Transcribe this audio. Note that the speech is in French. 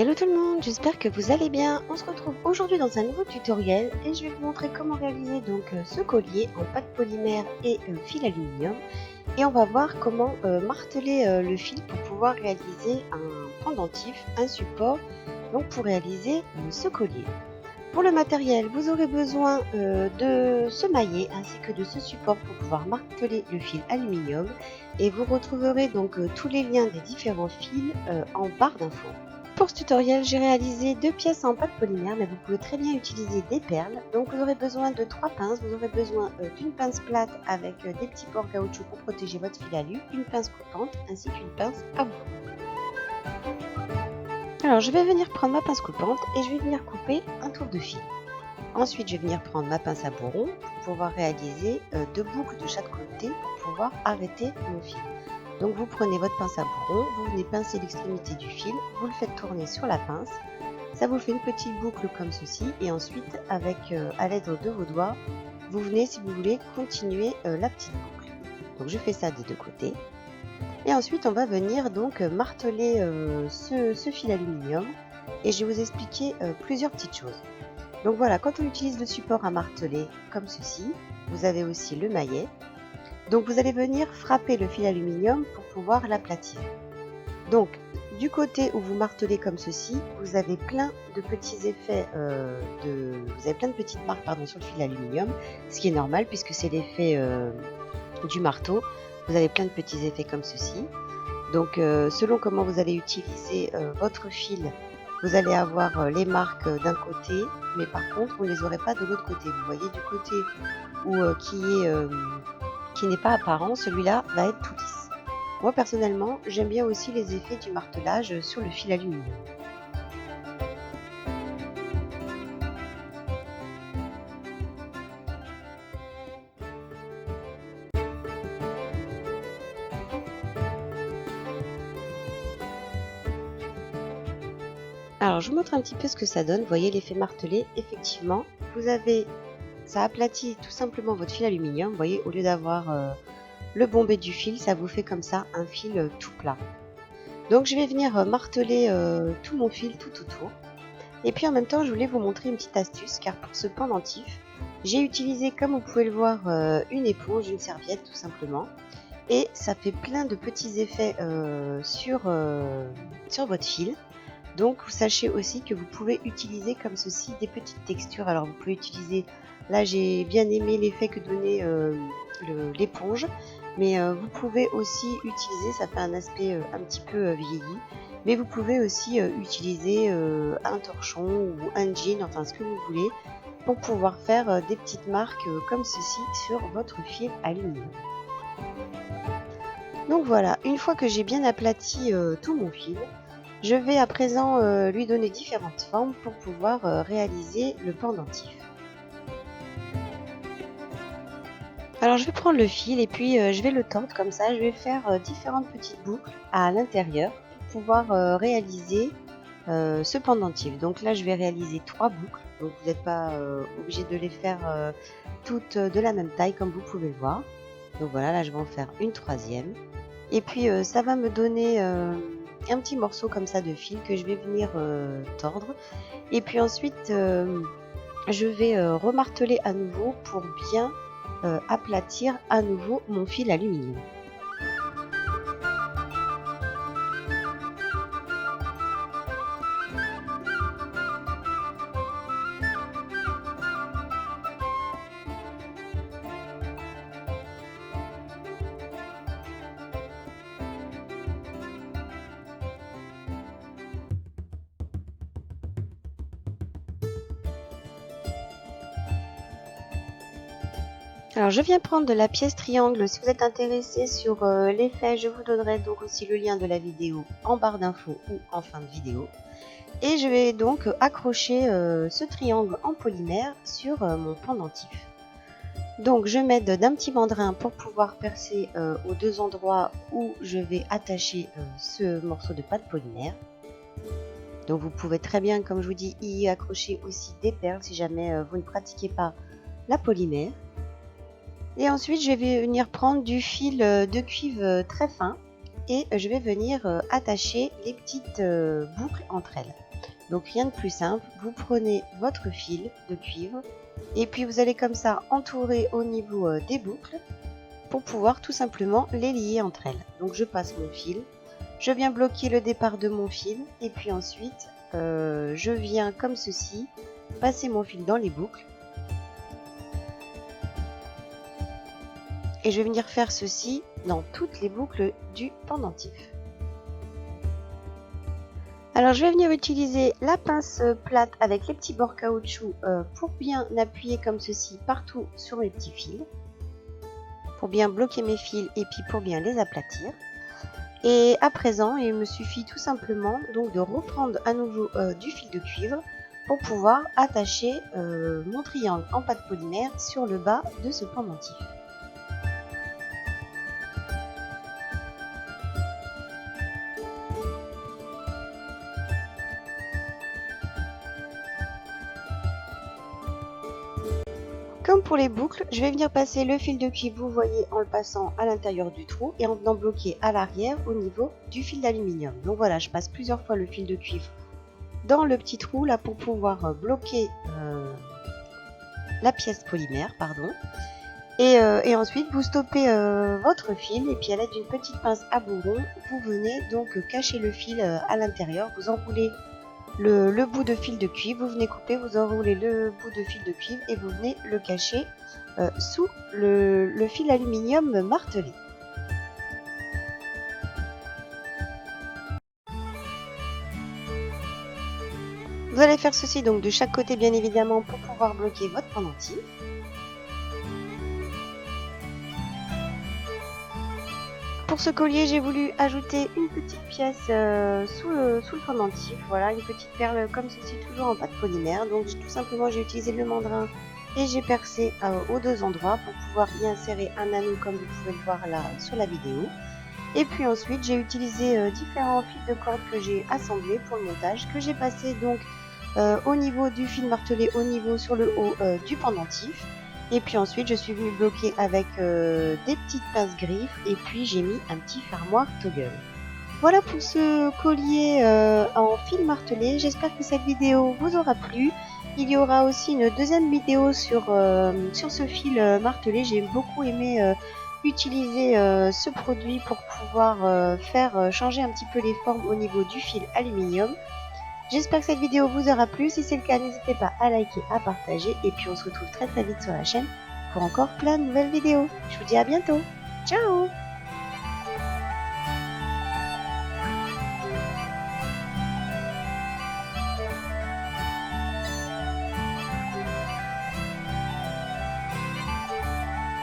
Hello tout le monde, j'espère que vous allez bien. On se retrouve aujourd'hui dans un nouveau tutoriel et je vais vous montrer comment réaliser ce collier en pâte polymère et fil aluminium. Et on va voir comment marteler le fil pour pouvoir réaliser un pendentif, un support pour réaliser ce collier. Pour le matériel, vous aurez besoin de ce maillet ainsi que de ce support pour pouvoir marteler le fil aluminium. Et vous retrouverez tous les liens des différents fils en barre d'infos. Pour ce tutoriel, j'ai réalisé 2 pièces en pâte polymère, mais vous pouvez très bien utiliser des perles. Donc vous aurez besoin de 3 pinces, vous aurez besoin d'une pince plate avec des petits ports caoutchouc pour protéger votre fil alu, une pince coupante ainsi qu'une pince à bout. Alors je vais venir prendre ma pince coupante et je vais venir couper un tour de fil. Ensuite je vais venir prendre ma pince à bourron pour pouvoir réaliser 2 boucles de chaque côté pour pouvoir arrêter mon fil. Donc vous prenez votre pince à bourron, vous venez pincer l'extrémité du fil, vous le faites tourner sur la pince, ça vous fait une petite boucle comme ceci et ensuite avec à l'aide de vos doigts, vous venez si vous voulez continuer la petite boucle. Donc je fais ça des deux côtés et ensuite on va venir marteler ce fil aluminium et je vais vous expliquer plusieurs petites choses. Donc voilà, quand on utilise le support à marteler comme ceci, vous avez aussi le maillet. Donc vous allez venir frapper le fil aluminium pour pouvoir l'aplatir. Donc du côté où vous martelez comme ceci, vous avez plein de petits effets, vous avez plein de petites marques sur le fil aluminium, ce qui est normal puisque c'est l'effet du marteau. Vous avez plein de petits effets comme ceci. Donc selon comment vous allez utiliser votre fil, vous allez avoir les marques d'un côté, mais par contre vous ne les aurez pas de l'autre côté. Vous voyez du côté qui n'est pas apparent, celui-là va être tout lisse. Moi personnellement, j'aime bien aussi les effets du martelage sur le fil aluminium. Alors je vous montre un petit peu ce que ça donne. Vous voyez l'effet martelé, effectivement, ça aplatit tout simplement votre fil aluminium. Vous voyez, au lieu d'avoir le bombé du fil, ça vous fait comme ça un fil tout plat. Donc je vais venir marteler tout mon fil tout autour. Et puis en même temps, je voulais vous montrer une petite astuce, car pour ce pendentif, j'ai utilisé, comme vous pouvez le voir, une éponge, une serviette tout simplement. Et ça fait plein de petits effets sur votre fil. Donc vous sachez aussi que vous pouvez utiliser comme ceci des petites textures. Alors vous pouvez utiliser, là j'ai bien aimé l'effet que donnait l'éponge, mais vous pouvez aussi utiliser, ça fait un aspect un petit peu vieilli, mais vous pouvez aussi utiliser un torchon ou un jean, enfin ce que vous voulez, pour pouvoir faire des petites marques comme ceci sur votre fil aluminium. Donc voilà, une fois que j'ai bien aplati tout mon fil, je vais à présent lui donner différentes formes pour pouvoir réaliser le pendentif. Alors je vais prendre le fil et puis je vais le tordre comme ça, je vais faire différentes petites boucles à l'intérieur pour pouvoir réaliser ce pendentif. Donc là je vais réaliser 3 boucles, donc vous n'êtes pas obligé de les faire toutes de la même taille comme vous pouvez le voir. Donc voilà, là je vais en faire une troisième. Et puis ça va me donner un petit morceau comme ça de fil que je vais venir tordre. Et puis ensuite je vais remarteler à nouveau pour bien aplatir à nouveau mon fil aluminium. Alors je viens prendre de la pièce triangle. Si vous êtes intéressé sur l'effet, je vous donnerai donc aussi le lien de la vidéo en barre d'infos ou en fin de vidéo. Et je vais donc accrocher ce triangle en polymère sur mon pendentif. Donc je m'aide d'un petit mandrin pour pouvoir percer aux deux endroits où je vais attacher ce morceau de pâte polymère. Donc vous pouvez très bien, comme je vous dis, y accrocher aussi des perles si jamais vous ne pratiquez pas la polymère. Et ensuite je vais venir prendre du fil de cuivre très fin et je vais venir attacher les petites boucles entre elles. Donc rien de plus simple, vous prenez votre fil de cuivre et puis vous allez comme ça entourer au niveau des boucles pour pouvoir tout simplement les lier entre elles. Donc je passe mon fil, je viens bloquer le départ de mon fil et puis ensuite je viens comme ceci passer mon fil dans les boucles et je vais venir faire ceci dans toutes les boucles du pendentif. Alors je vais venir utiliser la pince plate avec les petits bords caoutchouc pour bien appuyer comme ceci partout sur mes petits fils, pour bien bloquer mes fils et puis pour bien les aplatir. Et à présent, il me suffit tout simplement donc de reprendre à nouveau du fil de cuivre pour pouvoir attacher mon triangle en pâte polymère sur le bas de ce pendentif. Comme pour les boucles, je vais venir passer le fil de cuivre, vous voyez, en le passant à l'intérieur du trou et en venant bloquer à l'arrière au niveau du fil d'aluminium. Donc voilà, je passe plusieurs fois le fil de cuivre dans le petit trou là pour pouvoir bloquer la pièce polymère, pardon. Et ensuite vous stoppez votre fil et puis à l'aide d'une petite pince à bourron, vous venez donc cacher le fil à l'intérieur, vous enroulez le bout de fil de cuivre, vous venez couper, vous enroulez le bout de fil de cuivre et vous venez le cacher sous le fil aluminium martelé. Vous allez faire ceci donc de chaque côté bien évidemment pour pouvoir bloquer votre pendentif. Pour ce collier, j'ai voulu ajouter une petite pièce sous le pendentif, voilà, une petite perle comme ceci, toujours en pâte polymère. Donc tout simplement, j'ai utilisé le mandrin et j'ai percé aux deux endroits pour pouvoir y insérer un anneau comme vous pouvez le voir là sur la vidéo. Et puis ensuite, j'ai utilisé différents fils de corde que j'ai assemblés pour le montage, que j'ai passé donc au niveau du fil martelé, au niveau sur le haut du pendentif. Et puis ensuite, je suis venue bloquer avec des petites pinces griffes et puis j'ai mis un petit fermoir toggle. Voilà pour ce collier en fil martelé. J'espère que cette vidéo vous aura plu. Il y aura aussi une deuxième vidéo sur ce fil martelé. J'ai beaucoup aimé utiliser ce produit pour pouvoir faire changer un petit peu les formes au niveau du fil aluminium. J'espère que cette vidéo vous aura plu. Si c'est le cas, n'hésitez pas à liker, à partager. Et puis on se retrouve très vite sur la chaîne pour encore plein de nouvelles vidéos. Je vous dis à bientôt. Ciao!